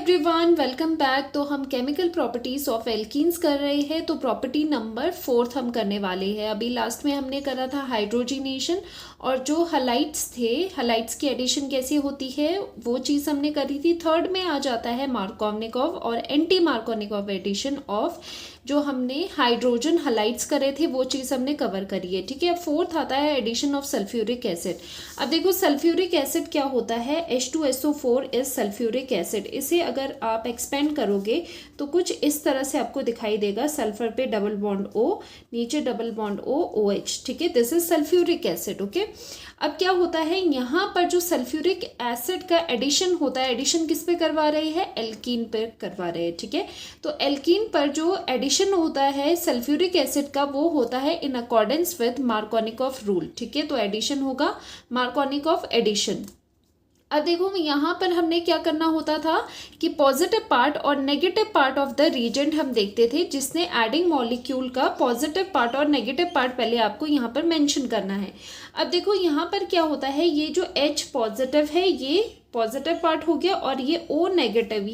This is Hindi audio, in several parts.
Everyone, welcome back. तो हम केमिकल प्रॉपर्टीज ऑफ एल्कीन्स कर रहे हैं। तो प्रॉपर्टी नंबर 4 हम करने वाले हैं। अभी लास्ट में हमने करा था हाइड्रोजिनेशन और जो हलाइड्स थे, हलाइड्स की एडिशन कैसी होती है वो चीज़ हमने करी थी। थर्ड में आ जाता है मार्कोवनिकॉव और एंटी मार्कोवनिकॉव एडिशन ऑफ जो हमने हाइड्रोजन हलाइड्स करे थे वो चीज़ हमने कवर करी है। ठीक है, अब फोर्थ आता है एडिशन ऑफ सल्फ्यूरिक एसिड। अब देखो सल्फ्यूरिक एसिड क्या होता है, H2SO4 इज सल्फ्यूरिक एसिड। इसे अगर आप एक्सपेंड करोगे तो कुछ इस तरह से आपको दिखाई देगा। सल्फर पे डबल बॉन्ड O, नीचे डबल बॉन्ड OH। ठीक है, this is sulphuric acid. Okay, अब क्या होता है यहाँ पर जो सल्फ्यूरिक एसिड का एडिशन होता है, एडिशन किस पे करवा रहे हैं, एल्कीन पे करवा रहे हैं। ठीक है, तो एल्कीन पर जो एडिशन होता है सल्फ्यूरिक एसिड का वो होता है इन अकॉर्डेंस विद मार्कोवनिकॉव रूल। ठीक है, तो एडिशन होगा मार्कोवनिकॉव एडिशन। अब देखो यहाँ पर हमने क्या करना होता था कि पॉजिटिव पार्ट और negative part of the reagent हम देखते थे, जिसने एडिंग मॉलिक्यूल का पॉजिटिव पार्ट और नेगेटिव पार्ट पहले आपको यहाँ पर मेंशन करना है। अब देखो यहाँ पर क्या होता है, ये जो H पॉजिटिव है ये पॉजिटिव पार्ट हो गया और ये O नेगेटिव,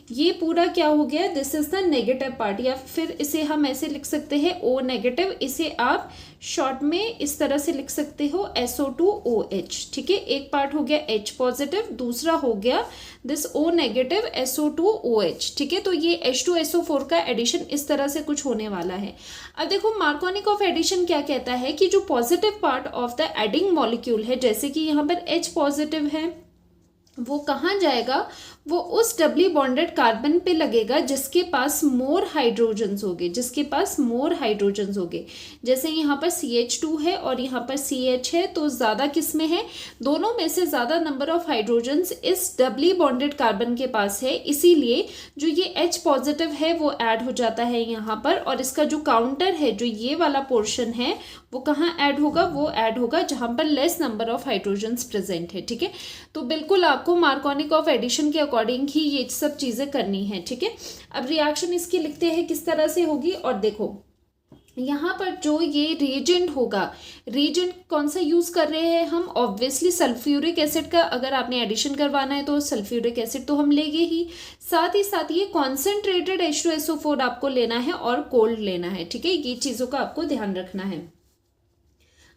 ये पूरा क्या हो गया, this is the negative part. या फिर इसे हम ऐसे लिख सकते हैं O नेगेटिव, इसे आप शॉर्ट में इस तरह से लिख सकते हो SO2OH। ठीक है, एक पार्ट हो गया H पॉजिटिव, दूसरा हो गया दिस O नेगेटिव SO2OH। ठीक है, तो ये H2SO4 का एडिशन इस तरह से कुछ होने वाला है। अब देखो मार्कोवनिकॉव एडिशन क्या कहता है कि जो positive part of the adding molecule है, जैसे कि यहाँ पर H पॉजिटिव है, वो कहाँ जाएगा, वो उस डबली बॉन्डेड कार्बन पे लगेगा जिसके पास मोर हाइड्रोजन्स होंगे, जैसे यहाँ पर CH2 है और यहाँ पर CH है, तो ज़्यादा किस में है, दोनों में से ज़्यादा नंबर ऑफ हाइड्रोजन्स इस डबली बॉन्डेड कार्बन के पास है। इसीलिए जो ये H पॉजिटिव है वो ऐड हो जाता है यहाँ पर, और इसका जो काउंटर है, जो ये वाला पोर्शन है, वो कहाँ ऐड होगा, वो ऐड होगा जहाँ पर less number of hydrogens present है। ठीक है, तो बिल्कुल आपको मार्कोवनिकॉव एडिशन के अकॉर्डिंग ही ये सब चीजें करनी है। ठीक है, अब रिएक्शन इसकी लिखते हैं किस तरह से होगी। और देखो यहाँ पर जो ये रिएजेंट होगा, रिएजेंट कौन सा यूज कर रहे हैं हम, ऑब्वियसली सल्फ्यूरिक एसिड का। अगर आपने एडिशन करवाना है तो सल्फ्यूरिक एसिड तो हम लेंगे ही, साथ ही साथ ये कॉन्सेंट्रेटेड H2SO4 आपको लेना है और कोल्ड लेना है। ठीक है, ये चीजों का आपको ध्यान रखना है।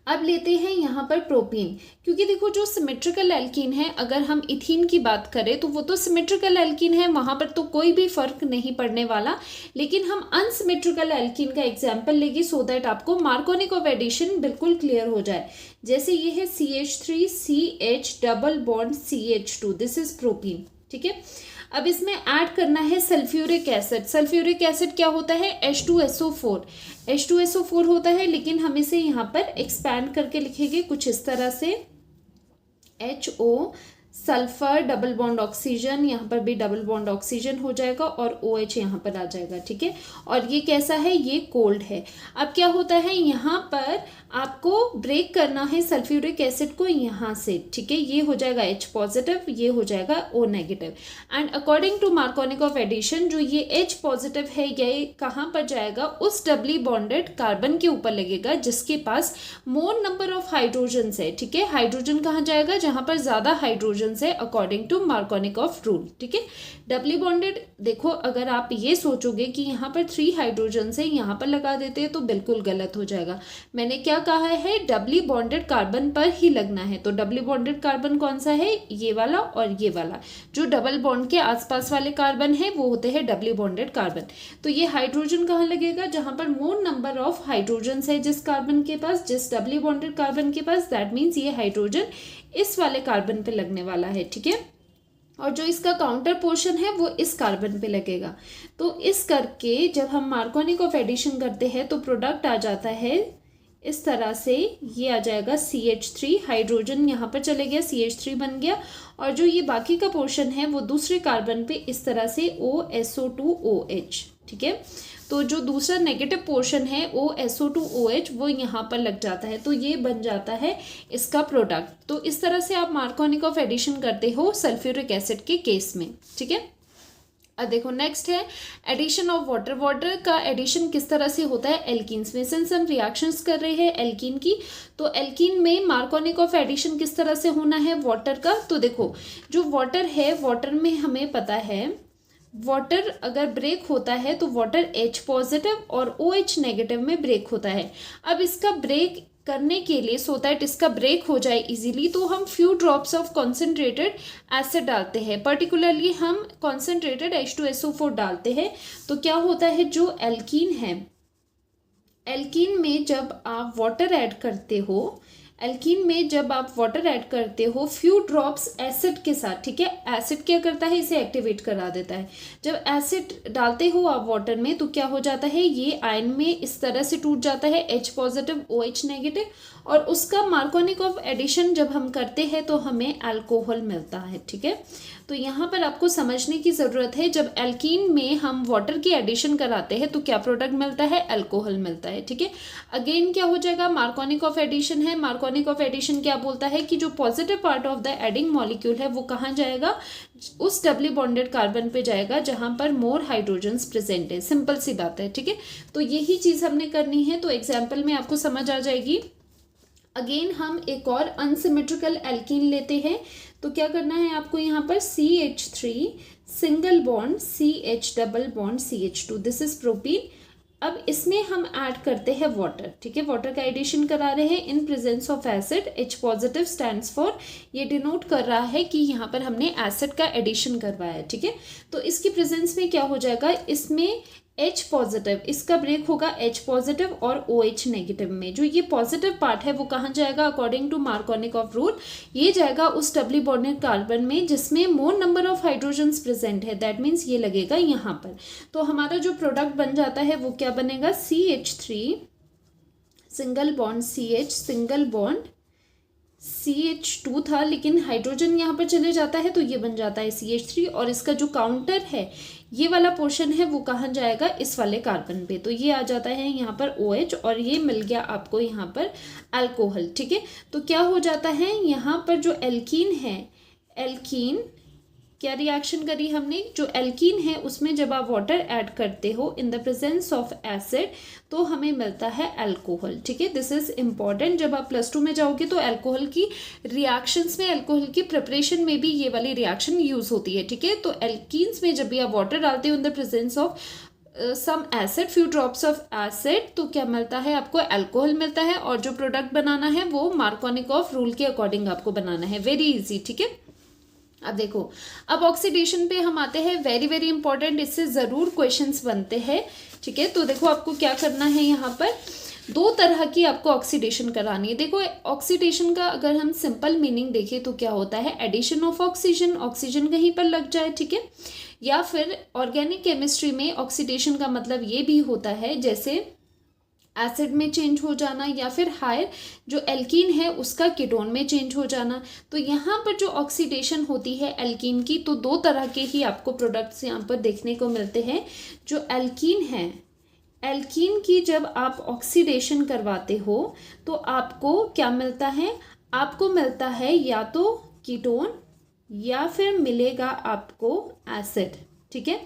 अब लेते हैं यहाँ पर प्रोपीन, क्योंकि देखो जो सिमेट्रिकल एल्कीन है, अगर हम इथीन की बात करें तो वो तो सिमेट्रिकल एल्कीन है, वहाँ पर तो कोई भी फर्क नहीं पड़ने वाला। लेकिन हम अनसिमेट्रिकल एल्कीन का एग्जाम्पल लेंगे सो दैट आपको मार्कोवनिकॉव एडिशन बिल्कुल क्लियर हो जाए। जैसे ये है CH3 CH double bond CH2, this is propene. ठीक है, अब इसमें ऐड करना है सल्फ्यूरिक एसिड। सल्फ्यूरिक एसिड क्या होता है, H2SO4 होता है, लेकिन हम इसे यहाँ पर एक्सपैंड करके लिखेंगे कुछ इस तरह से, HO sulphur double bond oxygen, यहाँ पर भी डबल बॉन्ड ऑक्सीजन हो जाएगा और OH यहाँ पर आ जाएगा। ठीक है, और ये कैसा है, ये कोल्ड है। अब क्या होता है, यहाँ पर आपको ब्रेक करना है सल्फ्यूरिक एसिड को यहाँ से। ठीक है, ये हो जाएगा H पॉजिटिव, ये हो जाएगा O negative. And according to Markovnikov addition जो ये H पॉजिटिव है ये कहाँ पर जाएगा, उस डबली बॉन्डेड कार्बन के ऊपर लगेगा जिसके पास मोर नंबर ऑफ हाइड्रोजन्स है। ठीक है, हाइड्रोजन कहाँ जाएगा, जहाँ पर ज्यादा हाइड्रोजन है अकॉर्डिंग टू मार्कोवनिकॉव रूल। ठीक है, डबली बॉन्डेड, देखो अगर आप ये सोचोगे कि यहाँ पर 3 हाइड्रोजन है, यहाँ पर लगा देते हैं तो बिल्कुल गलत हो जाएगा। मैंने क्या कहा है, डबली बॉन्डेड कार्बन पर ही लगना है। तो डबली बॉन्डेड कार्बन कौन सा है, ये वाला और ये वाला। जो डबल बॉन्ड के आसपास वाले कार्बन है वो होते हैं डबली बॉन्डेड कार्बन। तो ये हाइड्रोजन कहाँ लगेगा, जहां पर मोर नंबर ऑफ हाइड्रोजन है जिस कार्बन के पास, जिस डबली बॉन्डेड कार्बन के पास, दैट मीन्स ये हाइड्रोजन इस वाले कार्बन पे लगने वाला है। ठीक है, और जो इसका काउंटर पोर्शन है वो इस कार्बन पे लगेगा। तो इस करके जब हम मार्कोवनिकॉव एडिशन करते हैं तो प्रोडक्ट आ जाता है इस तरह से, ये आ जाएगा CH3, हाइड्रोजन यहाँ पर चले गया, CH3 बन गया, और जो ये बाकी का पोर्शन है वो दूसरे कार्बन पे इस तरह से OSO2OH। ठीक है, तो जो दूसरा नेगेटिव पोर्शन है OSO2OH वो यहाँ पर लग जाता है, तो ये बन जाता है इसका प्रोडक्ट। तो इस तरह से आप मार्कोवनिकॉव एडिशन करते हो सल्फ्यूरिक एसिड के केस में। ठीक है, अब देखो नेक्स्ट है एडिशन ऑफ वाटर। वाटर का एडिशन किस तरह से होता है एल्कीन्स में। सिंस हम रिएक्शंस कर रहे हैं एल्कीन की, तो एल्कीन में मार्कोनिक एडिशन किस तरह से होना है वाटर का। तो देखो जो वाटर है, वाटर में हमें पता है वाटर अगर ब्रेक होता है तो वाटर H पॉजिटिव और OH नेगेटिव में ब्रेक होता है। अब इसका ब्रेक करने के लिए सो दैट इसका ब्रेक हो जाए इजीली, तो हम few drops of concentrated acid डालते हैं। पर्टिकुलरली हम कॉन्सेंट्रेटेड H2SO4 डालते हैं। तो क्या होता है जो एल्कीन है, एल्कीन में जब आप वाटर ऐड करते हो, एल्कीन में जब आप वाटर ऐड करते हो फ्यू ड्रॉप्स एसिड के साथ, ठीक है, एसिड क्या करता है इसे एक्टिवेट करा देता है। जब एसिड डालते हो आप वाटर में तो क्या हो जाता है ये आयन में इस तरह से टूट जाता है H पॉजिटिव OH नेगेटिव, और उसका मार्कोनिक ऑफ एडिशन जब हम करते हैं तो हमें अल्कोहल मिलता है। ठीक है, तो यहाँ पर आपको समझने की ज़रूरत है जब एल्कीन में हम वाटर की एडिशन कराते हैं तो क्या प्रोडक्ट मिलता है अल्कोहल मिलता है। ठीक है, अगेन क्या हो जाएगा मार्कोनिक ऑफ एडिशन है। मार्कोनिक ऑफ एडिशन क्या बोलता है कि जो positive part of the adding molecule है वो कहाँ जाएगा, उस डबली बॉन्डेड कार्बन पे जाएगा जहां पर मोर हाइड्रोजन्स प्रेजेंट है। सिंपल सी बात है। ठीक है, तो यही चीज़ हमने करनी है, तो एग्जाम्पल में आपको समझ आ जाएगी। अगेन हम एक और अनसिमेट्रिकल एल्कीन लेते हैं, तो क्या करना है आपको यहाँ पर CH3 single bond CH double bond CH2, this is propene. अब इसमें हम ऐड करते हैं वाटर। ठीक है, वाटर का एडिशन करा रहे हैं in presence of acid. H positive stands for, ये डिनोट कर रहा है कि यहाँ पर हमने एसिड का एडिशन करवाया है। ठीक है, तो इसकी प्रेजेंस में क्या हो जाएगा, इसमें H पॉजिटिव, इसका ब्रेक होगा H पॉजिटिव और OH नेगेटिव में। जो ये पॉजिटिव पार्ट है वो कहाँ जाएगा according to Markovnikov rule, ये जाएगा उस डबली बॉन्डेड कार्बन में जिसमें more number of hydrogens present है, दैट मीन्स ये लगेगा यहाँ पर। तो हमारा जो प्रोडक्ट बन जाता है वो क्या बनेगा, CH3 single bond CH single bond CH2 था लेकिन हाइड्रोजन यहाँ पर चले जाता है तो ये बन जाता है CH3, और इसका जो काउंटर है ये वाला पोर्शन है वो कहाँ जाएगा, इस वाले कार्बन पे, तो ये आ जाता है यहाँ पर OH और ये मिल गया आपको यहाँ पर अल्कोहल। ठीक है, तो क्या हो जाता है यहाँ पर जो एल्कीन है, एल्कीन क्या रिएक्शन करी हमने, जो एल्कीन है उसमें जब आप वाटर ऐड करते हो in the presence of acid तो हमें मिलता है अल्कोहल। ठीक है, दिस इज इम्पॉर्टेंट। जब आप +2 में जाओगे तो अल्कोहल की रिएक्शंस में, अल्कोहल की प्रिपरेशन में भी ये वाली रिएक्शन यूज होती है। ठीक है, तो एल्कीन्स में जब भी आप वाटर डालते हो in the presence of some acid, few drops of acid, तो क्या मिलता है आपको अल्कोहल मिलता है, और जो प्रोडक्ट बनाना है वो मार्कोनिक ऑफ रूल के अकॉर्डिंग आपको बनाना है। Very easy. ठीक है, अब देखो अब ऑक्सीडेशन पे हम आते हैं, वेरी वेरी इंपॉर्टेंट, इससे ज़रूर क्वेश्चंस बनते हैं। ठीक है, तो देखो आपको क्या करना है, यहाँ पर 2 तरह की आपको ऑक्सीडेशन करानी है। देखो ऑक्सीडेशन का अगर हम सिंपल मीनिंग देखें तो क्या होता है, एडिशन ऑफ ऑक्सीजन, ऑक्सीजन कहीं पर लग जाए। ठीक है, या फिर ऑर्गेनिक केमिस्ट्री में ऑक्सीडेशन का मतलब ये भी होता है जैसे एसिड में चेंज हो जाना, या फिर हायर जो एल्कीन है उसका कीटोन में चेंज हो जाना। तो यहाँ पर जो ऑक्सीडेशन होती है एल्कीन की, तो 2 तरह के ही आपको प्रोडक्ट्स यहाँ पर देखने को मिलते हैं। जो एल्कीन है, एल्कीन की जब आप ऑक्सीडेशन करवाते हो तो आपको क्या मिलता है, आपको मिलता है या तो कीटोन या फिर मिलेगा आपको एसिड। ठीक है,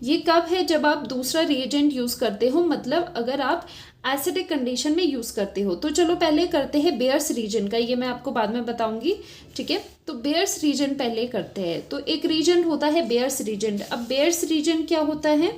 ये कब है, जब आप दूसरा रिएजेंट यूज़ करते हो, मतलब अगर आप एसिडिक कंडीशन में यूज़ करते हो। तो चलो पहले करते हैं बेयर्स रीजन का, ये मैं आपको बाद में बताऊंगी। ठीक है, तो बेयर्स रीजन पहले करते हैं। तो एक रीजन होता है बेयर्स रीजन। अब बेयर्स रीजन क्या होता है,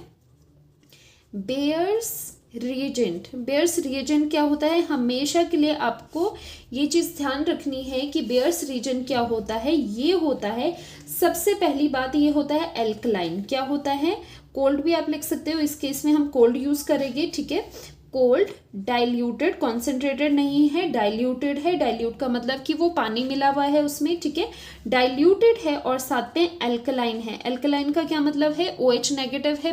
बेयर्स रिएजेंट, बेयर्स रिएजेंट क्या होता है, हमेशा के लिए आपको ये चीज़ ध्यान रखनी है कि बेयर्स रीजन क्या होता है। ये होता है, सबसे पहली बात ये होता है एल्कलाइन। क्या होता है, कोल्ड भी आप लिख सकते हो, इस केस में हम कोल्ड यूज़ करेंगे। ठीक है, कोल्ड, डाइल्यूटेड, कॉन्सेंट्रेटेड नहीं है, डाइल्यूटेड है। डाइल्यूट का मतलब कि वो पानी मिला हुआ है उसमें। ठीक है, डाइल्यूटेड है और साथ में एल्कलाइन है। एल्कलाइन का क्या मतलब है, OH नेगेटिव है,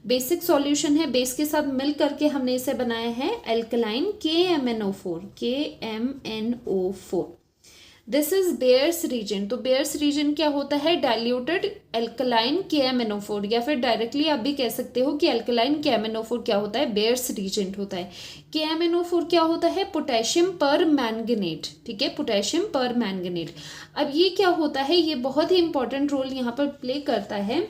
बेसिक सॉल्यूशन है, बेस के साथ मिल करके हमने इसे बनाया है alkaline KMNO4, KMNO4। This is Baeyer's reagent. तो बेयर्स रीजन क्या होता है, डाइल्यूटेड एल्कलाइन KMNO4, या फिर डायरेक्टली आप भी कह सकते हो कि एल्कलाइन KMNO4 क्या होता है, बेयर्स रीजेंट होता है। KMNO4 क्या होता है, पोटेशियम पर मैंगनेट। ठीक है, पोटेशियम पर मैंगनेट। अब ये क्या होता है, ये बहुत ही इंपॉर्टेंट रोल यहाँ पर प्ले करता है।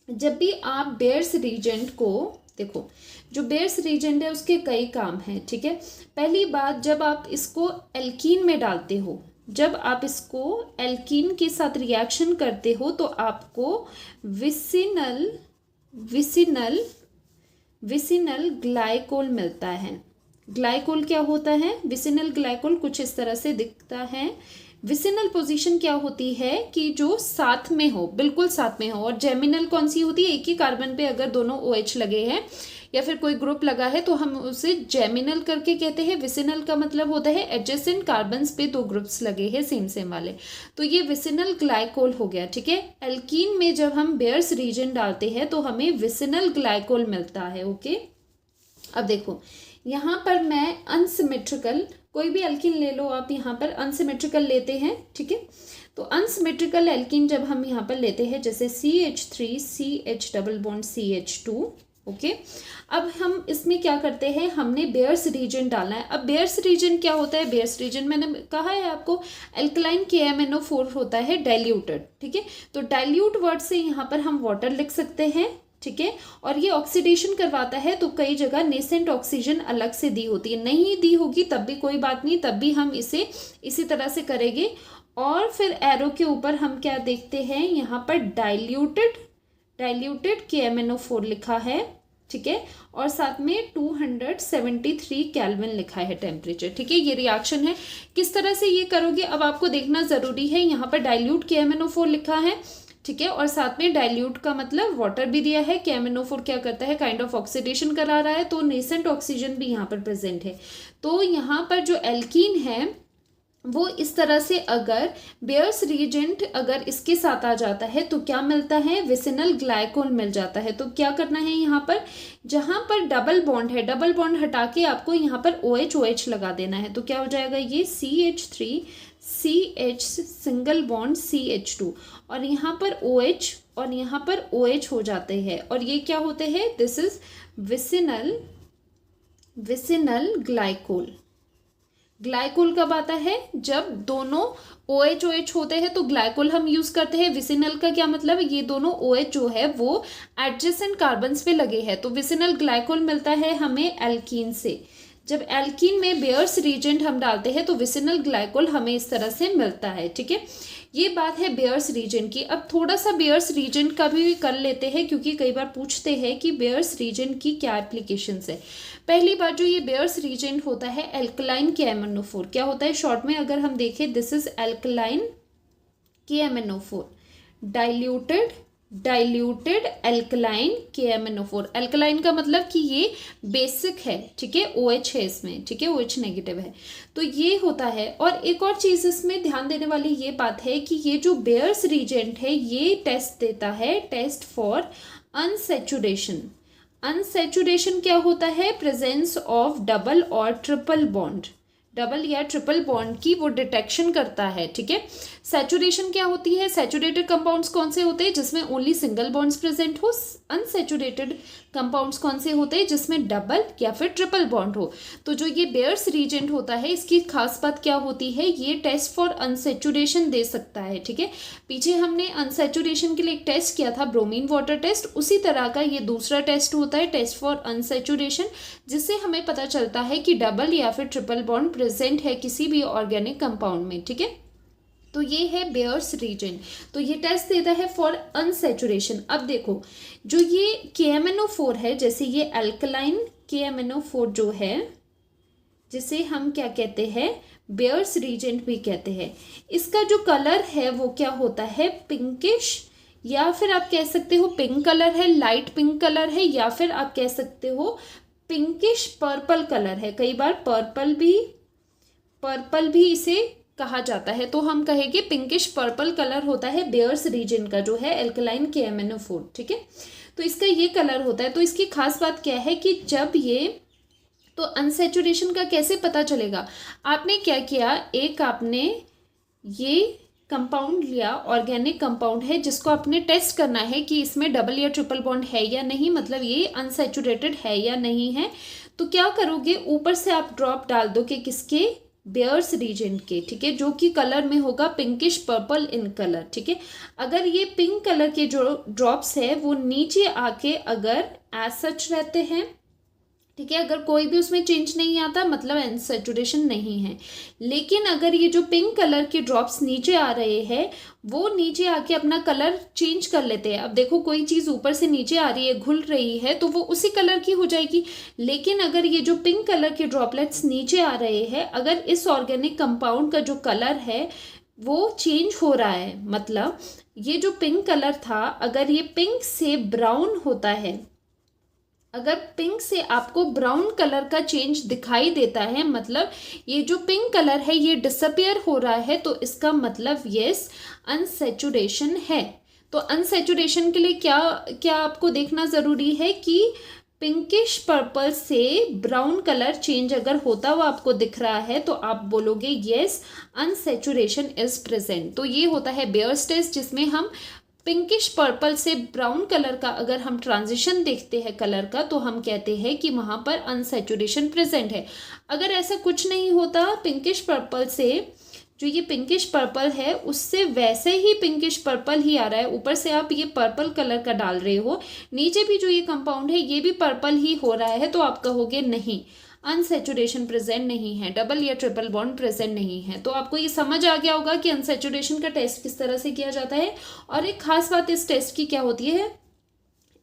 जब भी आप बेयर्स रीजेंट को देखो, जो बेयर्स रीजेंट है उसके कई काम हैं, ठीक है। पहली बात, जब आप इसको एल्कीन में डालते हो, जब आप इसको एल्कीन के साथ रिएक्शन करते हो तो आपको विसिनल विसिनल विसिनल ग्लाइकोल मिलता है। ग्लाइकोल क्या होता है? विसिनल ग्लाइकोल कुछ इस तरह से दिखता है। विसिनल पोजीशन क्या होती है कि जो साथ में हो, बिल्कुल साथ में हो। और जेमिनल कौन सी होती है? एक ही कार्बन पे अगर दोनों OH लगे हैं या फिर कोई ग्रुप लगा है तो हम उसे जेमिनल करके कहते हैं। विसिनल का मतलब होता है एडजेसेंट कार्बन्स पे दो ग्रुप्स लगे हैं सेम सेम वाले, तो ये विसिनल ग्लाइकोल हो गया, ठीक है। एल्कीन में जब हम बेयर्स रीजन डालते हैं तो हमें विसिनल ग्लाइकोल मिलता है, ओके। अब देखो यहाँ पर मैं अनसिमेट्रिकल, कोई भी एल्कीन ले लो आप, यहाँ पर अनसिमेट्रिकल लेते हैं, ठीक है। तो अनसिमेट्रिकल एल्कीन जब हम यहाँ पर लेते हैं, जैसे CH3 CH double bond CH2, okay. अब हम इसमें क्या करते हैं, हमने बेयर्स रीजन डालना है। अब बेयर्स रीजन क्या होता है? बेयर्स रीजन मैंने कहा है आपको, एल्कलाइन KMnO4 होता है डाइल्यूटेड, ठीक है। तो डाइल्यूट वर्ड से यहाँ पर हम वाटर लिख सकते हैं, ठीक है। और ये ऑक्सीडेशन करवाता है, तो कई जगह नेसेंट ऑक्सीजन अलग से दी होती है, नहीं दी होगी तब भी कोई बात नहीं, तब भी हम इसे इसी तरह से करेंगे। और फिर एरो के ऊपर हम क्या देखते हैं, यहाँ पर डाइल्यूटेड KMnO4 लिखा है, ठीक है। और साथ में 273 केल्विन लिखा है टेम्परेचर, ठीक है। ये रिएक्शन है, किस तरह से ये करोगे अब आपको देखना जरूरी है। यहाँ पर डाइल्यूट KMnO4 लिखा है, ठीक है। और साथ में डाइल्यूट का मतलब वाटर भी दिया है। KMnO4 क्या करता है, काइंड ऑफ ऑक्सीडेशन करा रहा है, तो नेसेंट ऑक्सीजन भी यहाँ पर प्रेजेंट है। तो यहाँ पर जो एल्कीन है वो इस तरह से, अगर बेयर्स रीजेंट अगर इसके साथ आ जाता है तो क्या मिलता है, विसिनल ग्लाइकोल मिल जाता है। तो क्या करना है, यहाँ पर जहाँ पर डबल बॉन्ड है, डबल बॉन्ड हटा के आपको यहाँ पर OH लगा देना है। तो क्या हो जाएगा, ये CH3 CH single bond CH2 और यहाँ पर OH और यहाँ पर OH हो जाते हैं, और ये क्या होते हैं, this is vicinal glycol. Glycol कब आता है, जब दोनों OH होते हैं तो ग्लाइकोल हम यूज करते हैं। विसिनल का क्या मतलब है, ये दोनों OH जो है वो एडजेसेंट कार्बन्स पे लगे हैं, तो विसिनल ग्लाइकोल मिलता है हमें एल्कीन से। जब एल्कीन में बेयर्स रीजेंट हम डालते हैं तो विसिनल ग्लाइकोल हमें इस तरह से मिलता है, ठीक है। ये बात है बेयर्स रीजेंट की। अब थोड़ा सा बेयर्स रीजेंट का भी कर लेते हैं, क्योंकि कई बार पूछते हैं कि बेयर्स रीजेंट की क्या एप्लीकेशंस है। पहली बात, जो ये बेयर्स रीजेंट होता है एल्कलाइन KMnO4, क्या होता है शॉर्ट में अगर हम देखें, this is alkaline KMnO4 diluted alkaline KMnO4। Alkaline का मतलब कि ये बेसिक है, ठीक है, OH है इसमें, ठीक है, OH नेगेटिव है, तो ये होता है। और एक और चीज इसमें ध्यान देने वाली ये बात है कि ये जो बेयर्स रीजेंट है ये टेस्ट देता है, टेस्ट फॉर अनसैचुरेशन। अनसैचुरेशन क्या होता है, प्रेजेंस ऑफ डबल और ट्रिपल बॉन्ड, डबल या ट्रिपल बॉन्ड की वो डिटेक्शन करता है, ठीक है। सैचुरेशन क्या होती है, सैचुरेटेड कंपाउंड्स कौन से होते हैं, जिसमें ओनली सिंगल बॉन्ड्स प्रेजेंट हो। अनसैचुरेटेड कंपाउंड्स कौन से होते हैं, जिसमें डबल या फिर ट्रिपल बॉन्ड हो। तो जो ये बेयर्स रीजेंट होता है इसकी खास बात क्या होती है, ये टेस्ट फॉर अनसैचुरेशन दे सकता है, ठीक है। पीछे हमने अनसैचुरेशन के लिए एक टेस्ट किया था, ब्रोमीन वाटर टेस्ट, उसी तरह का ये दूसरा टेस्ट होता है, टेस्ट फॉर अनसैचुरेशन, जिससे हमें पता चलता है कि डबल या फिर ट्रिपल बॉन्ड प्रेजेंट है किसी भी ऑर्गेनिक कंपाउंड में, ठीक है। तो ये है बेयर्स रीजन, तो ये टेस्ट देता है फॉर अनसैचुरेशन। अब देखो जो ये KMnO4 है, जैसे ये अल्कलाइन KMnO4 जो है, जिसे हम क्या कहते हैं, बेयर्स रीजेंट भी कहते हैं, इसका जो कलर है वो क्या होता है, पिंकिश, या फिर आप कह सकते हो पिंक कलर है, लाइट पिंक कलर है, या फिर आप कह सकते हो पिंकिश पर्पल कलर है। कई बार पर्पल भी इसे कहा जाता है, तो हम कहेंगे पिंकिश पर्पल कलर होता है बेयर्स रीजन का, जो है एल्कलाइन KMnO4, ठीक है। तो इसका ये कलर होता है। तो इसकी खास बात क्या है कि जब ये, तो अनसैचुरेशन का कैसे पता चलेगा, आपने क्या किया, एक आपने ये कंपाउंड लिया, ऑर्गेनिक कंपाउंड है, जिसको आपने टेस्ट करना है कि इसमें डबल या ट्रिपल बॉन्ड है या नहीं, मतलब ये अनसैचुरेटेड है या नहीं है। तो क्या करोगे, ऊपर से आप ड्रॉप डाल दो कि किसके, बेयर्स रीजेंट के, ठीक है, जो कि कलर में होगा पिंकिश पर्पल इन कलर, ठीक है। अगर ये पिंक कलर के जो ड्रॉप्स है वो नीचे आके अगर एज सच रहते हैं, ठीक है, अगर कोई भी उसमें चेंज नहीं आता मतलब अनसैचुरेशन नहीं है। लेकिन अगर ये जो पिंक कलर के ड्रॉप्स नीचे आ रहे हैं वो नीचे आके अपना कलर चेंज कर लेते हैं। अब देखो कोई चीज़ ऊपर से नीचे आ रही है, घुल रही है, तो वो उसी कलर की हो जाएगी। लेकिन अगर ये जो पिंक कलर के ड्रॉपलेट्स नीचे आ रहे हैं, अगर इस ऑर्गेनिक कंपाउंड का जो कलर है वो चेंज हो रहा है, मतलब ये जो पिंक कलर था अगर ये पिंक से ब्राउन होता है, अगर पिंक से आपको ब्राउन कलर का चेंज दिखाई देता है, मतलब ये जो पिंक कलर है ये डिसअपियर हो रहा है, तो इसका मतलब यस अनसैचुरेशन है। तो अनसैचुरेशन के लिए क्या क्या आपको देखना ज़रूरी है कि पिंकिश पर्पल से ब्राउन कलर चेंज अगर होता हुआ आपको दिख रहा है तो आप बोलोगे यस अनसैचुरेशन इज प्रेजेंट। तो ये होता है बेयर्स टेस्ट, जिसमें हम पिंकिश पर्पल से ब्राउन कलर का अगर हम ट्रांजिशन देखते हैं कलर का तो हम कहते हैं कि वहाँ पर अनसैचुरेशन प्रेजेंट है। अगर ऐसा कुछ नहीं होता, पिंकिश पर्पल से जो ये पिंकिश पर्पल है उससे वैसे ही पिंकिश पर्पल ही आ रहा है, ऊपर से आप ये पर्पल कलर का डाल रहे हो, नीचे भी जो ये कंपाउंड है ये भी पर्पल ही हो रहा है, तो आप कहोगे नहीं अनसैचुरेशन प्रेजेंट नहीं है, डबल या ट्रिपल बॉन्ड प्रेजेंट नहीं है। तो आपको ये समझ आ गया होगा कि अनसैचुरेशन का टेस्ट किस तरह से किया जाता है। और एक खास बात इस टेस्ट की क्या होती है,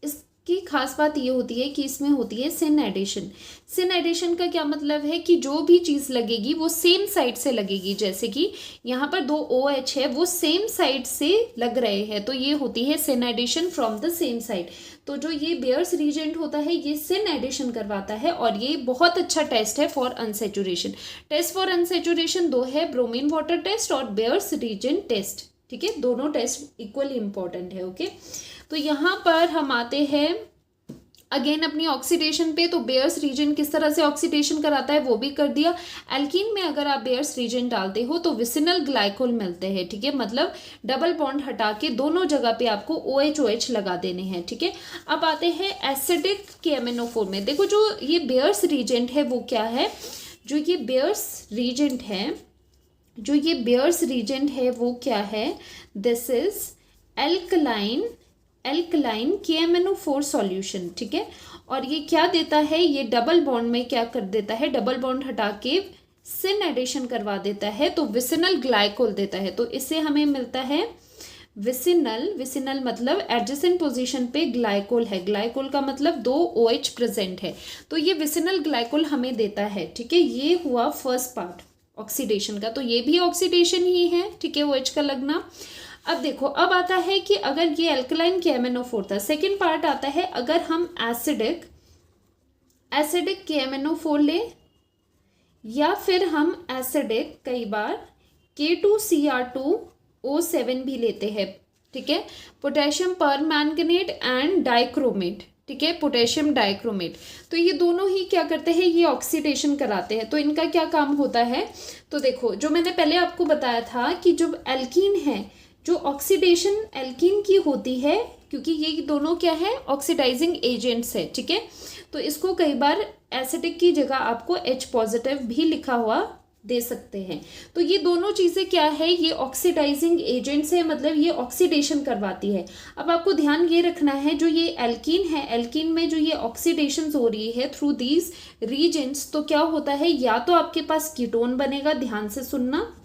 इसकी खास बात ये होती है कि इसमें होती है सिन एडिशन। सिन एडिशन का क्या मतलब है कि जो भी चीज़ लगेगी वो सेम साइड से लगेगी, जैसे कि यहाँ पर दो OH है वो सेम साइड से लग रहे हैं, तो ये होती है syn addition from the same side. तो जो ये बेयर्स रीजेंट होता है ये सिन एडिशन करवाता है और ये बहुत अच्छा टेस्ट है for unsaturation. Test for unsaturation दो है, ब्रोमीन वाटर टेस्ट और बेयर्स रीजेंट टेस्ट, ठीक है, दोनों टेस्ट इक्वली इंपॉर्टेंट है। ओके, तो यहाँ पर हम आते हैं अगेन अपनी ऑक्सीडेशन पे। तो बेयर्स रीजन किस तरह से ऑक्सीडेशन कराता है वो भी कर दिया। एल्कीन में अगर आप बेयर्स रीजन डालते हो तो विसिनल ग्लाइकोल मिलते हैं, ठीक है, मतलब डबल बॉन्ड हटा के दोनों जगह पे आपको OH लगा देने हैं, ठीक है। अब आते हैं एसिडिक KMNO4 में। देखो जो ये बेयर्स रीजेंट है वो क्या है, जो ये बेयर्स रीजेंट है, जो ये बेयर्स रीजेंट है वो क्या है, this is alkaline KMNO4 solution, ठीक है। और ये क्या देता है, ये डबल बॉन्ड में क्या कर देता है, डबल बॉन्ड हटा के सिन एडिशन करवा देता है, तो विसिनल ग्लाइकोल देता है। तो इससे हमें मिलता है विसिनल मतलब एडजेसेंट पोजीशन पे ग्लाइकोल है, ग्लाइकोल का मतलब 2 OH प्रेजेंट है, तो ये विसिनल ग्लाइकोल हमें देता है, ठीक है। ये हुआ फर्स्ट पार्ट ऑक्सीडेशन का, तो ये भी ऑक्सीडेशन ही है, ठीक है, OH का लगना। अब देखो अब आता है कि अगर ये एल्कलाइन KMNO4 था, सेकेंड पार्ट आता है अगर हम एसिडिक KMNO4 ले या फिर हम एसिडिक कई बार K2Cr2O7 भी लेते हैं, ठीक है, पोटेशियम परमैंगनेट एंड डाइक्रोमेट, ठीक है, पोटेशियम डाइक्रोमेट। तो ये दोनों ही क्या करते हैं, ये ऑक्सीडेशन कराते हैं। तो इनका क्या काम होता है, तो देखो जो मैंने पहले आपको बताया था कि जब एल्कीन है, जो ऑक्सीडेशन एल्कीन की होती है, क्योंकि ये दोनों क्या है ऑक्सीडाइजिंग एजेंट्स है, ठीक है, तो इसको कई बार एसिडिक की जगह आपको H पॉजिटिव भी लिखा हुआ दे सकते हैं। तो ये दोनों चीज़ें क्या है, ये ऑक्सीडाइजिंग एजेंट्स है, मतलब ये ऑक्सीडेशन करवाती है। अब आपको ध्यान ये रखना है, जो ये एल्कीन है, एल्कीन में जो ये ऑक्सीडेशन हो रही है थ्रू दीज रीजेंट्स, तो क्या होता है, या तो आपके पास कीटोन बनेगा, ध्यान से सुनना,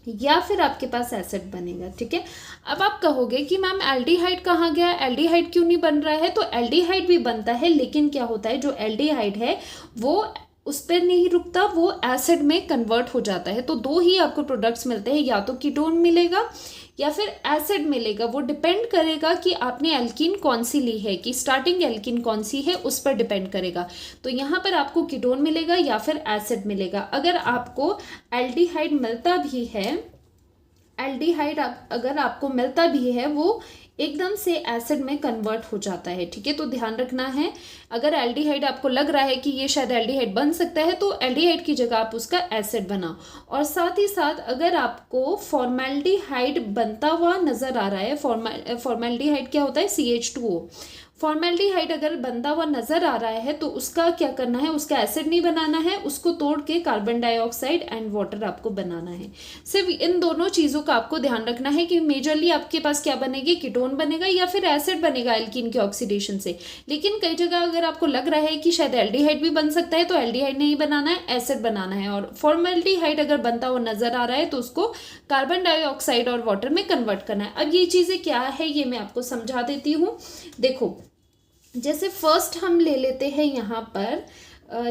या फिर आपके पास एसिड बनेगा, ठीक है। अब आप कहोगे कि मैम एल्डिहाइड कहाँ गया, एल्डिहाइड क्यों नहीं बन रहा है, तो एल्डिहाइड भी बनता है, लेकिन क्या होता है, जो एल्डिहाइड है वो उस पर नहीं रुकता, वो एसिड में कन्वर्ट हो जाता है। तो दो ही आपको प्रोडक्ट्स मिलते हैं, या तो कीटोन मिलेगा या फिर एसिड मिलेगा, वो डिपेंड करेगा कि आपने एल्कीन कौन सी ली है, कि स्टार्टिंग एल्कीन कौन सी है उस पर डिपेंड करेगा। तो यहाँ पर आपको कीटोन मिलेगा या फिर एसिड मिलेगा। अगर आपको एल्डिहाइड मिलता भी है, एल्डिहाइड अगर आपको मिलता भी है वो एकदम से एसिड में कन्वर्ट हो जाता है, ठीक है। तो ध्यान रखना है, अगर एल्डिहाइड आपको लग रहा है कि ये शायद एल्डिहाइड बन सकता है तो एल्डिहाइड की जगह आप उसका एसिड बनाओ। और साथ ही साथ अगर आपको फॉर्मेल्डिहाइड बनता हुआ नजर आ रहा है, फॉर्मेल्डिहाइड क्या होता है, CH2O, फॉर्मेल्डिहाइड अगर बनता हुआ नजर आ रहा है तो उसका क्या करना है, उसका एसिड नहीं बनाना है, उसको तोड़ के कार्बन डाइऑक्साइड एंड वाटर आपको बनाना है। सिर्फ इन दोनों चीजों का आपको ध्यान रखना है कि मेजरली आपके पास क्या बनेगी, कीटोन बनेगा या फिर एसिड बनेगा एल्कीन के ऑक्सीडेशन से। लेकिन कई जगह अगर आपको लग रहा है कि शायद एल्डिहाइड भी बन सकता है तो एल्डिहाइड नहीं बनाना है, एसिड बनाना है। और फॉर्मेल्डिहाइड अगर बनता हुआ नजर आ रहा है तो उसको कार्बन डाइऑक्साइड और वाटर में कन्वर्ट करना है। अब ये चीजें क्या है ये मैं आपको समझा देती हूँ। देखो, जैसे फर्स्ट हम ले लेते हैं यहाँ पर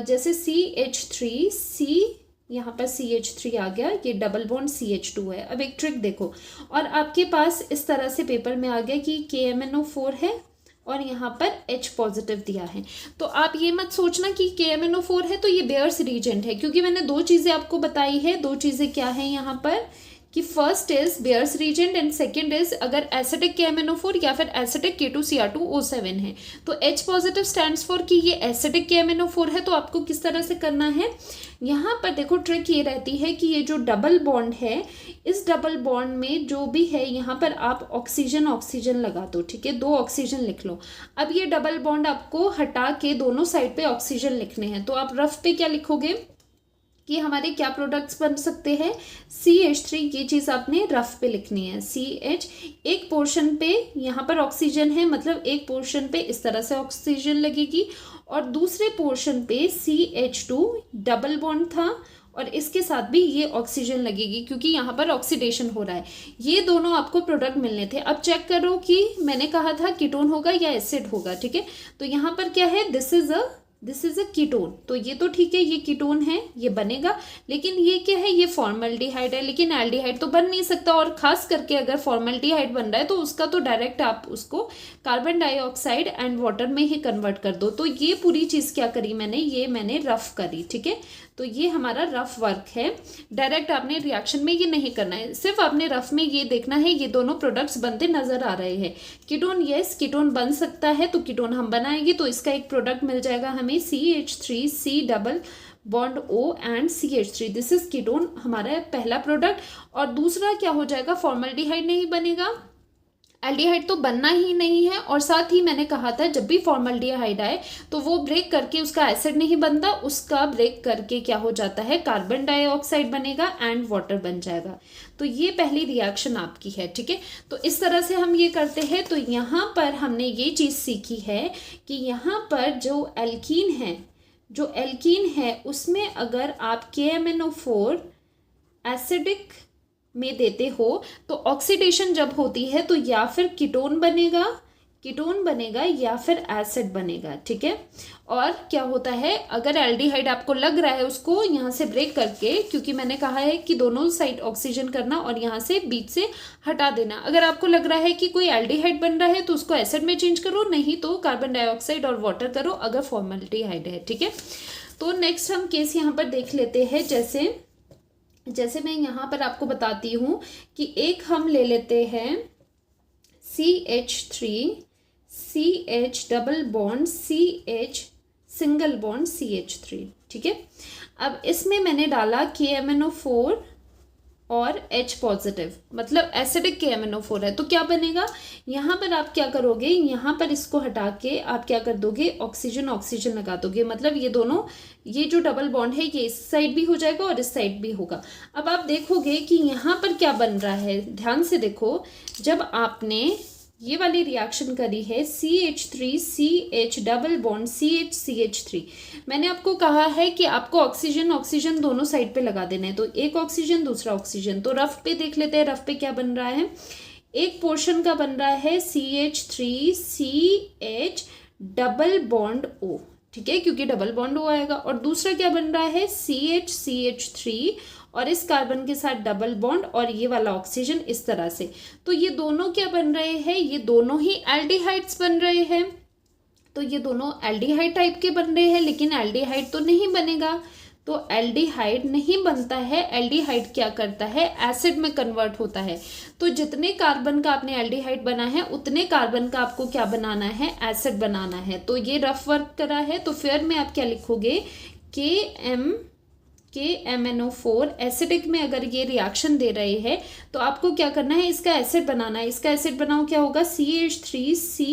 जैसे CH3, यहाँ पर CH3 आ गया, ये डबल बॉन्ड CH2 है। अब एक ट्रिक देखो, और आपके पास इस तरह से पेपर में आ गया कि KMnO4 है और यहाँ पर H पॉजिटिव दिया है। तो आप ये मत सोचना कि KMnO4 है तो ये बेयर्स रीजेंट है, क्योंकि मैंने दो चीज़ें आपको बताई है। दो चीज़ें क्या है यहाँ पर कि first is Baeyer's reagent and second is अगर एसिडिक KMnO4 या फिर एसिडिक K2Cr2O7 है तो H पॉजिटिव स्टैंड्स फॉर कि ये एसिडिक KMnO4 है। तो आपको किस तरह से करना है, यहाँ पर देखो ट्रिक ये रहती है कि ये जो डबल बॉन्ड है, इस डबल बॉन्ड में जो भी है यहाँ पर आप ऑक्सीजन ऑक्सीजन लगा दो, ठीक है, 2 ऑक्सीजन लिख लो। अब ये डबल बॉन्ड आपको हटा के दोनों साइड पे ऑक्सीजन लिखने हैं। तो आप रफ पे क्या लिखोगे कि हमारे क्या प्रोडक्ट्स बन सकते हैं, CH3, ये चीज़ आपने रफ पे लिखनी है। CH एक पोर्शन पे यहाँ पर ऑक्सीजन है, मतलब एक पोर्शन पे इस तरह से ऑक्सीजन लगेगी और दूसरे पोर्शन पे CH2 डबल बॉन्ड था और इसके साथ भी ये ऑक्सीजन लगेगी क्योंकि यहाँ पर ऑक्सीडेशन हो रहा है। ये दोनों आपको प्रोडक्ट मिलने थे। अब चेक करो कि मैंने कहा था कीटोन होगा या एसिड होगा, ठीक है। तो यहाँ पर क्या है, दिस इज अ कीटोन, तो ये तो ठीक है, ये कीटोन है, ये बनेगा। लेकिन ये क्या है, ये फॉर्मल्डिहाइड है, लेकिन एल्डिहाइड तो बन नहीं सकता। और खास करके अगर फॉर्मल्डिहाइड बन रहा है तो उसका तो डायरेक्ट आप उसको कार्बन डाइऑक्साइड एंड वाटर में ही कन्वर्ट कर दो। तो ये पूरी चीज़ क्या करी मैंने, ये मैंने रफ करी, ठीक है। तो ये हमारा रफ वर्क है। डायरेक्ट आपने रिएक्शन में ये नहीं करना है, सिर्फ आपने रफ में ये देखना है ये दोनों प्रोडक्ट्स बनते नजर आ रहे हैं। कीटोन, यस कीटोन बन सकता है, तो कीटोन हम बनाएंगे तो इसका एक प्रोडक्ट मिल जाएगा हमें CH3, C double bond O and CH3, this is ketone, हमारा पहला प्रोडक्ट। और दूसरा क्या हो जाएगा, फॉर्मल्डिहाइड नहीं बनेगा, एल्डिहाइड तो बनना ही नहीं है। और साथ ही मैंने कहा था जब भी फॉर्मल्डिहाइड आए तो वो ब्रेक करके उसका एसिड नहीं बनता, उसका ब्रेक करके क्या हो जाता है, कार्बन डाइऑक्साइड बनेगा एंड वाटर बन जाएगा। तो ये पहली रिएक्शन आपकी है, ठीक है। तो इस तरह से हम ये करते हैं। तो यहाँ पर हमने ये चीज़ सीखी है कि यहाँ पर जो एल्कीन है उसमें अगर आप KMnO4 एसिडिक में देते हो तो ऑक्सीडेशन जब होती है तो या फिर कीटोन बनेगा या फिर एसिड बनेगा, ठीक है। और क्या होता है, अगर एल्डिहाइड आपको लग रहा है उसको यहाँ से ब्रेक करके, क्योंकि मैंने कहा है कि दोनों साइड ऑक्सीजन करना और यहाँ से बीच से हटा देना। अगर आपको लग रहा है कि कोई एल्डिहाइड बन रहा है तो उसको एसिड में चेंज करो, नहीं तो कार्बन डाइऑक्साइड और वाटर करो अगर फॉर्मल्डिहाइड है, ठीक है। तो नेक्स्ट हम केस यहाँ पर देख लेते हैं। जैसे मैं यहाँ पर आपको बताती हूँ कि एक हम ले लेते हैं CH3, CH double bond CH single bond CH3, ठीक है। अब इसमें मैंने डाला KMnO4 और H पॉजिटिव, मतलब एसिडिक KMnO4 है। तो क्या बनेगा, यहाँ पर आप क्या करोगे, यहाँ पर इसको हटा के आप क्या कर दोगे, ऑक्सीजन लगा दोगे। मतलब ये दोनों, ये जो डबल बॉन्ड है ये इस साइड भी हो जाएगा और इस साइड भी होगा। अब आप देखोगे कि यहाँ पर क्या बन रहा है, ध्यान से देखो, जब आपने ये वाली रिएक्शन करी है CH3, CH double bond CH मैंने आपको कहा है कि आपको ऑक्सीजन दोनों साइड पे लगा देना है। तो एक ऑक्सीजन दूसरा ऑक्सीजन, तो रफ पे देख लेते हैं, रफ पे क्या बन रहा है, एक पोर्शन का बन रहा है CH3, CH double bond O, ठीक है, क्योंकि डबल बॉन्ड O आएगा। और दूसरा क्या बन रहा है CH3 और इस कार्बन के साथ डबल बॉन्ड और ये वाला ऑक्सीजन इस तरह से। तो ये दोनों क्या बन रहे हैं, ये दोनों ही एल्डिहाइड्स बन रहे हैं। तो ये दोनों एल्डिहाइड टाइप के बन रहे हैं, लेकिन एल्डिहाइड तो नहीं बनेगा। तो एल्डिहाइड नहीं बनता है, एल्डिहाइड क्या करता है, एसिड में कन्वर्ट होता है। तो जितने कार्बन का आपने एल्डिहाइड बना है उतने कार्बन का आपको क्या बनाना है, एसिड बनाना है। तो ये रफ वर्क करा है। तो फिर में आप क्या लिखोगे, KMnO4 एसिडिक में अगर ये रिएक्शन दे रहे हैं तो आपको क्या करना है, इसका एसिड बनाना है। इसका एसिड बनाओ, क्या होगा, CH3, C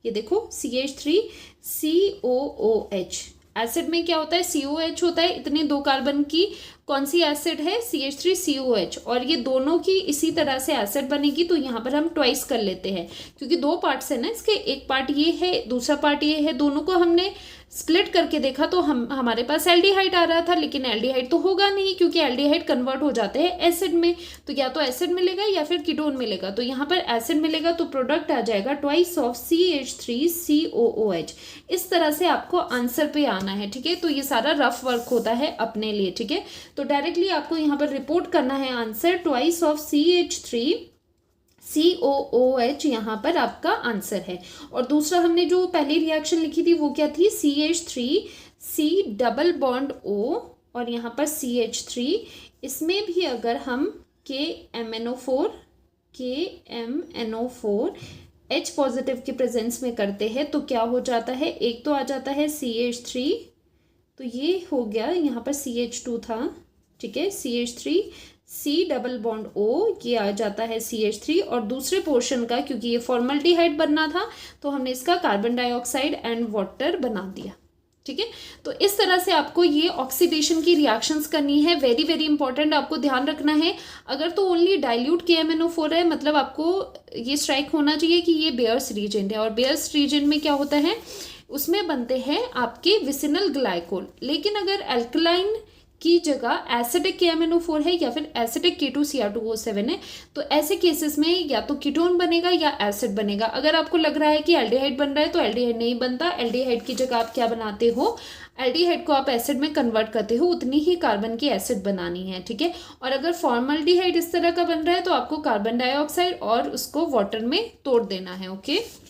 ये देखो CH3COOH। एसिड में क्या होता है, COH होता है, इतने 2 कार्बन की कौन सी एसिड है, CH3COH, और ये दोनों की इसी तरह से एसिड बनेगी। तो यहाँ पर हम ट्वाइस कर लेते हैं क्योंकि 2 पार्ट्स है ना इसके, एक पार्ट ये है, दूसरा पार्ट ये है, दोनों को हमने स्प्लिट करके देखा तो हमारे पास एल्डिहाइड आ रहा था, लेकिन एल्डिहाइड तो होगा नहीं क्योंकि एल्डिहाइड कन्वर्ट हो जाते हैं एसिड में। तो या तो एसिड मिलेगा या फिर कीटोन मिलेगा। तो यहाँ पर एसिड मिलेगा तो प्रोडक्ट आ जाएगा ट्वाइस ऑफ CH3COOH। इस तरह से आपको आंसर पे आना है, ठीक है। तो ये सारा रफ वर्क होता है अपने लिए, ठीक है। तो डायरेक्टली आपको यहाँ पर रिपोर्ट करना है आंसर, ट्वाइस ऑफ CH3COOH यहाँ पर आपका आंसर है। और दूसरा हमने जो पहली रिएक्शन लिखी थी वो क्या थी, CH3C डबल बॉन्ड O और यहाँ पर CH3, इसमें भी अगर हम KMNO4 H पॉजिटिव के प्रेजेंस में करते हैं तो क्या हो जाता है, एक तो आ जाता है CH3, तो ये हो गया, यहाँ पर CH2 था, ठीक है, CH3C डबल बॉन्ड O, ये आ जाता है CH3, और दूसरे पोर्शन का क्योंकि ये फॉर्मल्डिहाइड बनना था तो हमने इसका कार्बन डाइऑक्साइड एंड वाटर बना दिया, ठीक है। तो इस तरह से आपको ये ऑक्सीडेशन की रिएक्शंस करनी है। वेरी वेरी इंपॉर्टेंट, आपको ध्यान रखना है। अगर तो ओनली डाइल्यूट KMNO4 है, मतलब आपको ये स्ट्राइक होना चाहिए कि ये बेयर्स रीजेंट है, और बेयर्स रीजेंट में क्या होता है, उसमें बनते हैं आपके विसिनल ग्लाइकोल। लेकिन अगर अल्कलाइन की जगह एसिडिक KMNO4 है या फिर एसिडिक K2Cr2O7 है, तो ऐसे केसेस में या तो कीटोन बनेगा या एसिड बनेगा। अगर आपको लग रहा है कि एल्डिहाइड बन रहा है तो एल्डिहाइड नहीं बनता। एल्डिहाइड की जगह आप क्या बनाते हो, एल्डिहाइड को आप एसिड में कन्वर्ट करते हो, उतनी ही कार्बन की एसिड बनानी है, ठीक है। और अगर फॉर्मल्डिहाइड इस तरह का बन रहा है तो आपको कार्बन डाइऑक्साइड और उसको वाटर में तोड़ देना है, ओके।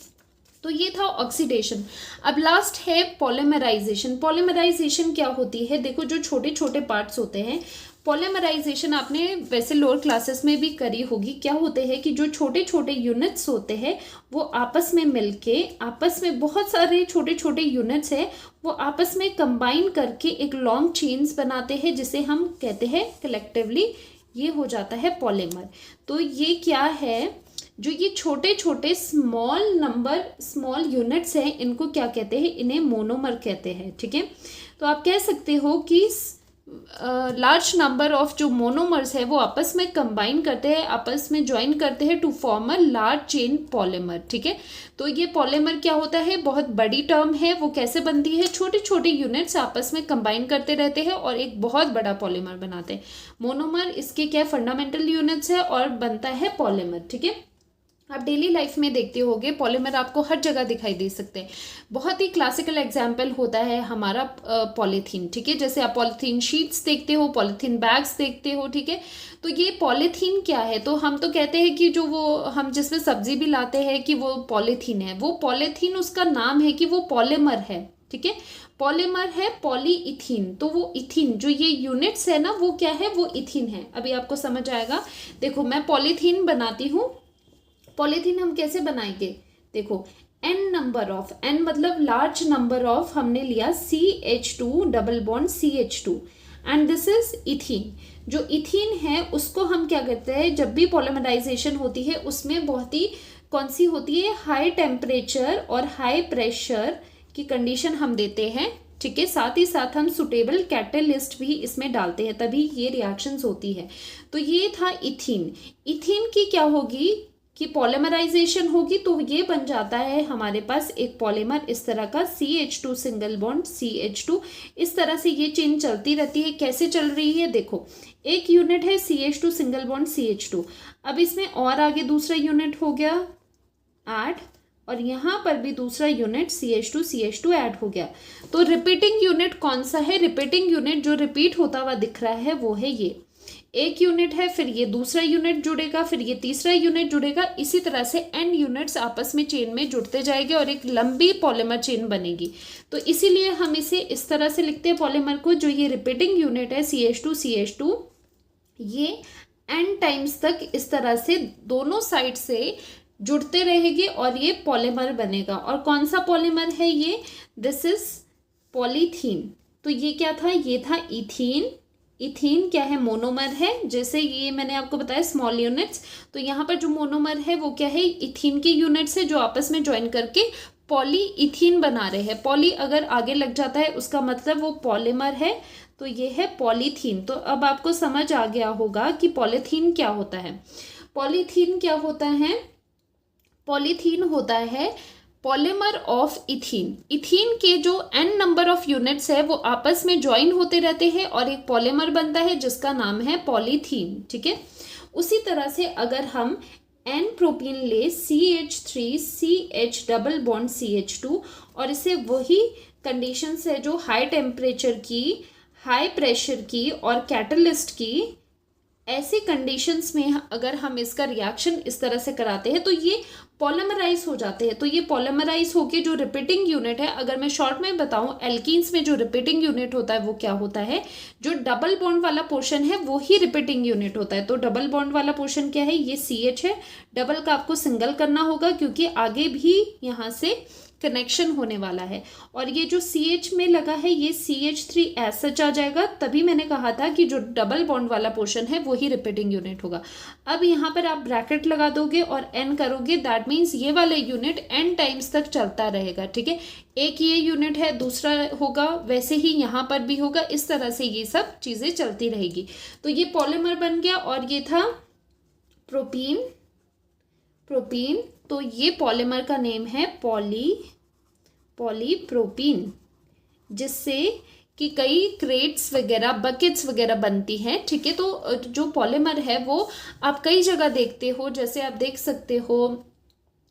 तो ये था ऑक्सीडेशन। अब लास्ट है पॉलीमराइजेशन। पॉलीमराइजेशन क्या होती है, देखो जो छोटे छोटे पार्ट्स होते हैं, पॉलीमराइजेशन आपने वैसे लोअर क्लासेस में भी करी होगी। क्या होते हैं कि जो छोटे छोटे यूनिट्स होते हैं वो आपस में मिलके, आपस में बहुत सारे छोटे छोटे यूनिट्स हैं, वो आपस में कंबाइन करके एक लॉन्ग चेन्स बनाते हैं जिसे हम कहते हैं कलेक्टिवली ये हो जाता है पॉलीमर। तो ये क्या है, जो ये छोटे छोटे स्मॉल यूनिट्स हैं, इनको क्या कहते हैं, इन्हें मोनोमर कहते हैं, ठीक है। तो आप कह सकते हो कि लार्ज नंबर ऑफ जो मोनोमर्स है वो आपस में कंबाइन करते हैं, आपस में ज्वाइन करते हैं to form a large chain polymer, ठीक है। तो ये पॉलीमर क्या होता है, बहुत बड़ी टर्म है। वो कैसे बनती है, छोटे छोटे यूनिट्स आपस में कंबाइन करते रहते हैं और एक बहुत बड़ा पॉलीमर बनाते हैं। मोनोमर इसके क्या फंडामेंटल यूनिट्स है और बनता है पॉलीमर, ठीक है। आप डेली लाइफ में देखते होगे पॉलीमर आपको हर जगह दिखाई दे सकते हैं। बहुत ही क्लासिकल एग्जाम्पल होता है हमारा पॉलीथीन, ठीक है। जैसे आप पॉलीथीन शीट्स देखते हो, पॉलीथीन बैग्स देखते हो, ठीक है। तो ये पॉलीथीन क्या है, तो हम तो कहते हैं कि जो वो हम जिसमें सब्जी भी लाते हैं कि वो पॉलीथीन है, वो पॉलीथीन उसका नाम है कि वो पॉलीमर है, ठीक है। पॉलीमर है पॉलीइथीन, तो वो इथीन जो ये यूनिट्स है ना वो क्या है, वो इथीन है। अभी आपको समझ आएगा। देखो मैं पॉलीथीन बनाती हूँ, पॉलीथीन हम कैसे बनाएंगे, देखो n नंबर ऑफ, n मतलब लार्ज नंबर ऑफ, हमने लिया CH2 double bond CH2 and this is ethene. जो इथीन है उसको हम क्या करते हैं, जब भी पॉलीमराइजेशन होती है उसमें बहुत ही कौन सी होती है, हाई टेम्परेचर और हाई प्रेशर की कंडीशन हम देते हैं, ठीक है। साथ ही साथ हम सुटेबल कैटलिस्ट भी इसमें डालते हैं, तभी ये रिएक्शंस होती है। तो ये था इथीन। इथीन की क्या होगी कि पॉलीमराइजेशन होगी तो ये बन जाता है हमारे पास एक पॉलीमर इस तरह का CH2 सिंगल बॉन्ड CH2। इस तरह से ये चेन चलती रहती है। कैसे चल रही है, देखो एक यूनिट है CH2 सिंगल बॉन्ड CH2, अब इसमें और आगे दूसरा यूनिट हो गया ऐड, और यहाँ पर भी दूसरा यूनिट CH2 ऐड हो गया। तो रिपीटिंग यूनिट कौन सा है, रिपीटिंग यूनिट जो रिपीट होता हुआ दिख रहा है वो है ये, एक यूनिट है, फिर ये दूसरा यूनिट जुड़ेगा, फिर ये तीसरा यूनिट जुड़ेगा, इसी तरह से n यूनिट्स आपस में चेन में जुड़ते जाएंगे और एक लंबी पॉलीमर चेन बनेगी। तो इसीलिए हम इसे इस तरह से लिखते हैं पॉलीमर को, जो ये रिपीटिंग यूनिट है CH2 ये n टाइम्स तक इस तरह से दोनों साइड से जुड़ते रहेंगे और ये पॉलीमर बनेगा। और कौन सा पॉलीमर है ये, दिस इज पॉलीथीन। तो ये क्या था, ये था इथीन। इथीन क्या है, मोनोमर है। जैसे ये मैंने आपको बताया स्मॉल यूनिट्स, तो यहाँ पर जो मोनोमर है वो क्या है, इथीन के यूनिट्स है जो आपस में ज्वाइन करके पॉलीइथीन बना रहे हैं। पॉली अगर आगे लग जाता है उसका मतलब वो पॉलीमर है, तो ये है पॉलीथीन। तो अब आपको समझ आ गया होगा कि पॉलीथीन क्या होता है। पॉलीथीन क्या होता है? पॉलीथीन होता है पॉलीमर ऑफ इथीन। इथीन के जो n नंबर ऑफ यूनिट्स है वो आपस में ज्वाइन होते रहते हैं और एक पॉलीमर बनता है जिसका नाम है पॉलीथीन। ठीक है, उसी तरह से अगर हम N प्रोपीन ले CH3CH डबल बॉन्ड CH2 और इसे वही कंडीशंस है जो हाई टेम्परेचर की, हाई प्रेशर की और कैटलिस्ट की, ऐसे कंडीशंस में अगर हम इसका रिएक्शन इस तरह से कराते हैं तो ये पॉलीमराइज हो जाते हैं। तो ये पॉलीमराइज होके जो रिपीटिंग यूनिट है, अगर मैं शॉर्ट में बताऊं, एल्कीन्स में जो रिपीटिंग यूनिट होता है वो क्या होता है? जो डबल बॉन्ड वाला पोर्शन है वो ही रिपीटिंग यूनिट होता है। तो डबल बॉन्ड वाला पोर्शन क्या है? ये CH है। डबल का आपको सिंगल करना होगा क्योंकि आगे भी यहाँ से कनेक्शन होने वाला है। और ये जो CH में लगा है ये CH3 आ जाएगा। तभी मैंने कहा था कि जो डबल बॉन्ड वाला पोर्शन है वो ही रिपीटिंग यूनिट होगा। अब यहाँ पर आप ब्रैकेट लगा दोगे और n करोगे, दैट मीन्स ये वाला यूनिट n टाइम्स तक चलता रहेगा। ठीक है, एक ये यूनिट है, दूसरा होगा, वैसे ही यहाँ पर भी होगा। इस तरह से ये सब चीज़ें चलती रहेगी। तो ये पॉलीमर बन गया और ये था प्रोपीन। तो ये पॉलीमर का नेम है पॉलीप्रोपीन, जिससे कि कई क्रेट्स वगैरह, बकेट्स वगैरह बनती हैं। ठीक है, तो जो पॉलीमर है वो आप कई जगह देखते हो। जैसे आप देख सकते हो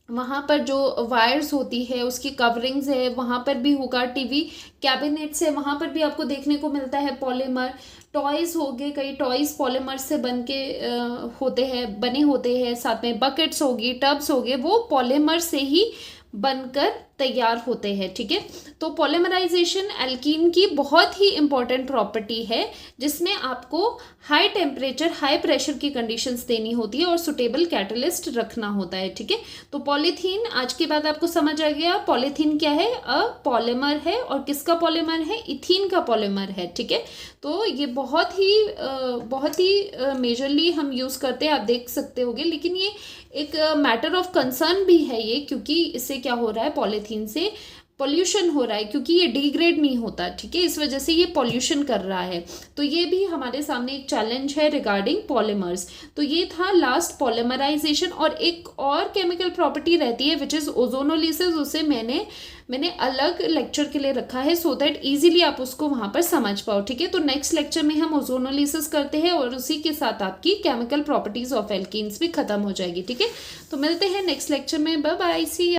वहाँ पर जो वायर्स होती है उसकी कवरिंग्स है, वहाँ पर भी होगा। टीवी कैबिनेट्स है, वहाँ पर भी आपको देखने को मिलता है पॉलीमर। टॉयज़ हो गए, कई टॉयज़ पॉलीमर से बने होते हैं। साथ में बकेट्स होगी, टब्स हो गए, वो पॉलीमर से ही बनकर तैयार होते हैं। ठीक है, तो पॉलीमराइजेशन एल्कीन की बहुत ही इंपॉर्टेंट प्रॉपर्टी है, जिसमें आपको हाई टेम्परेचर, हाई प्रेशर की कंडीशंस देनी होती है और सुटेबल कैटलिस्ट रखना होता है। ठीक है, तो पॉलीथीन आज के बाद आपको समझ आ गया। पॉलीथीन क्या है? पॉलीमर है। और किसका पॉलीमर है? इथीन का पॉलीमर है। ठीक है, तो ये बहुत ही मेजरली हम यूज़ करते हैं, आप देख सकते होगे। लेकिन ये एक मैटर ऑफ कंसर्न भी है ये, क्योंकि इससे क्या हो रहा है, पॉलीथीन से पॉल्यूशन हो रहा है, क्योंकि ये डिग्रेड नहीं होता। ठीक है, इस वजह से ये पॉल्यूशन कर रहा है। तो ये भी हमारे सामने एक चैलेंज है रिगार्डिंग पॉलीमर्स। तो ये था लास्ट, पॉलीमराइजेशन। और एक और केमिकल प्रॉपर्टी रहती है विच इज़ ओजोनोलिसिस। उसे मैंने अलग लेक्चर के लिए रखा है सो दैट इजीली आप उसको वहाँ पर समझ पाओ। ठीक है, तो नेक्स्ट लेक्चर में हम ओजोनोलिसिस करते हैं और उसी के साथ आपकी केमिकल प्रॉपर्टीज ऑफ एल्कीन्स भी खत्म हो जाएगी। ठीक है, तो मिलते हैं नेक्स्ट लेक्चर में। Bye bye, see you.